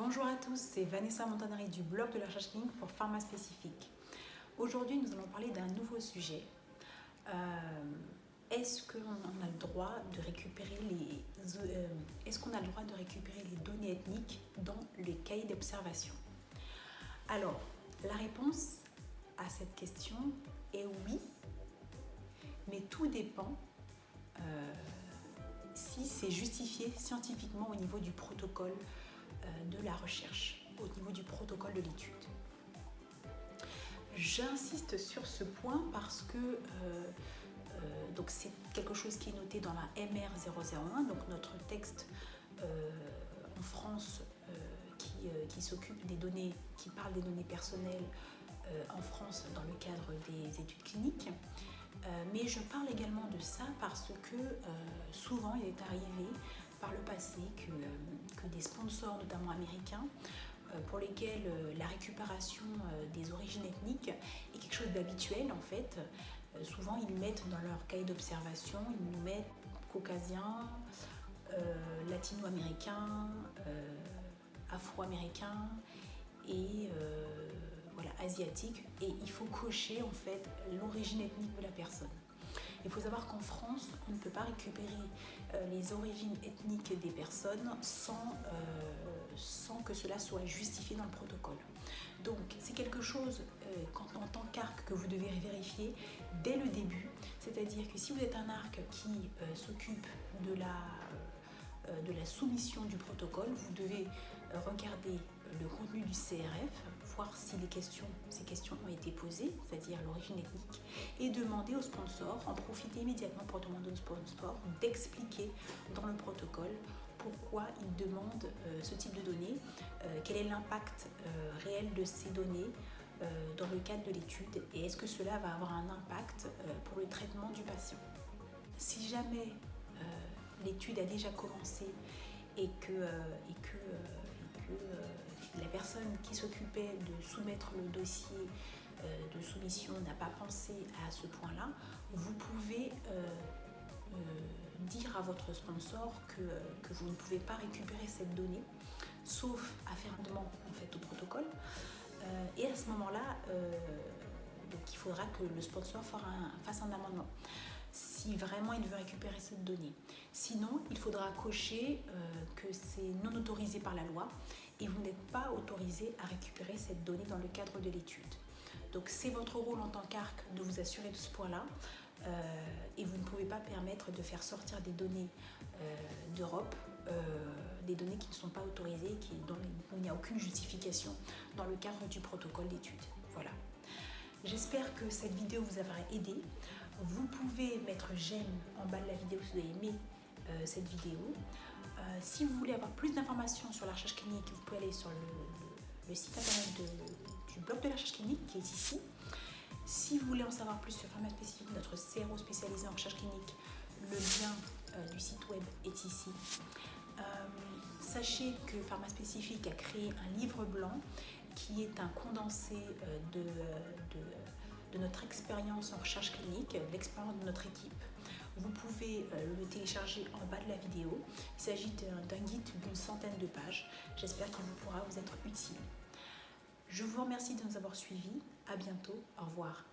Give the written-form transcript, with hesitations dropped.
Bonjour à tous, c'est Vanessa Montanari du blog de la recherche clinique pour Pharma Spécifique. Aujourd'hui, nous allons parler d'un nouveau sujet. Est-ce qu'on a le droit de récupérer les données ethniques dans les cahiers d'observation? Alors, la réponse à cette question est oui, mais tout dépend si c'est justifié scientifiquement au niveau du protocole de la recherche, au niveau du protocole de l'étude. J'insiste sur ce point parce que donc c'est quelque chose qui est noté dans la MR001, donc notre texte en France qui s'occupe des données, qui parle des données personnelles en France dans le cadre des études cliniques. Mais je parle également de ça parce que souvent il est arrivé par le passé que des sponsors, notamment américains, pour lesquels la récupération des origines ethniques est quelque chose d'habituel en fait. Souvent ils mettent dans leur cahier d'observation, ils nous mettent caucasiens, latino-américains, afro-américains et voilà, asiatiques, et il faut cocher en fait l'origine ethnique de la personne. Il faut savoir qu'en France, on ne peut pas récupérer les origines ethniques des personnes sans que cela soit justifié dans le protocole. Donc c'est quelque chose en tant qu'ARC que vous devez vérifier dès le début, c'est-à-dire que si vous êtes un ARC qui s'occupe de la soumission du protocole, vous devez regarder le contenu du CRF, voir si ces questions ont été posées, c'est-à-dire l'origine ethnique, et demander au sponsor, en profiter immédiatement pour demander au sponsor d'expliquer dans le protocole pourquoi il demande ce type de données, quel est l'impact réel de ces données dans le cadre de l'étude, et est-ce que cela va avoir un impact pour le traitement du patient. Si jamais l'étude a déjà commencé et que la personne qui s'occupait de soumettre le dossier de soumission n'a pas pensé à ce point-là, vous pouvez dire à votre sponsor que vous ne pouvez pas récupérer cette donnée, sauf à faire un demande en fait, au protocole. Et à ce moment-là, donc il faudra que le sponsor fasse un amendement si vraiment il veut récupérer cette donnée. Sinon, il faudra cocher que c'est non autorisé par la loi et vous n'êtes pas autorisé à récupérer cette donnée dans le cadre de l'étude. Donc c'est votre rôle en tant qu'ARC de vous assurer de ce point-là et vous ne pouvez pas permettre de faire sortir des données d'Europe, des données qui ne sont pas autorisées, dont il n'y a aucune justification dans le cadre du protocole d'étude. Voilà. J'espère que cette vidéo vous aura aidé. Vous pouvez mettre j'aime en bas de la vidéo si vous avez aimé cette vidéo. Si vous voulez avoir plus d'informations sur la recherche clinique, vous pouvez aller sur le site internet du blog de la recherche clinique qui est ici. Si vous voulez en savoir plus sur Pharma Spécifique, notre CRO spécialisé en recherche clinique, le lien du site web est ici. Sachez que Pharma Spécifique a créé un livre blanc qui est un condensé de notre expérience en recherche clinique, l'expérience de notre équipe. Vous pouvez le télécharger en bas de la vidéo. Il s'agit d'un guide d'une centaine de pages. J'espère qu'il pourra vous être utile. Je vous remercie de nous avoir suivis. À bientôt. Au revoir.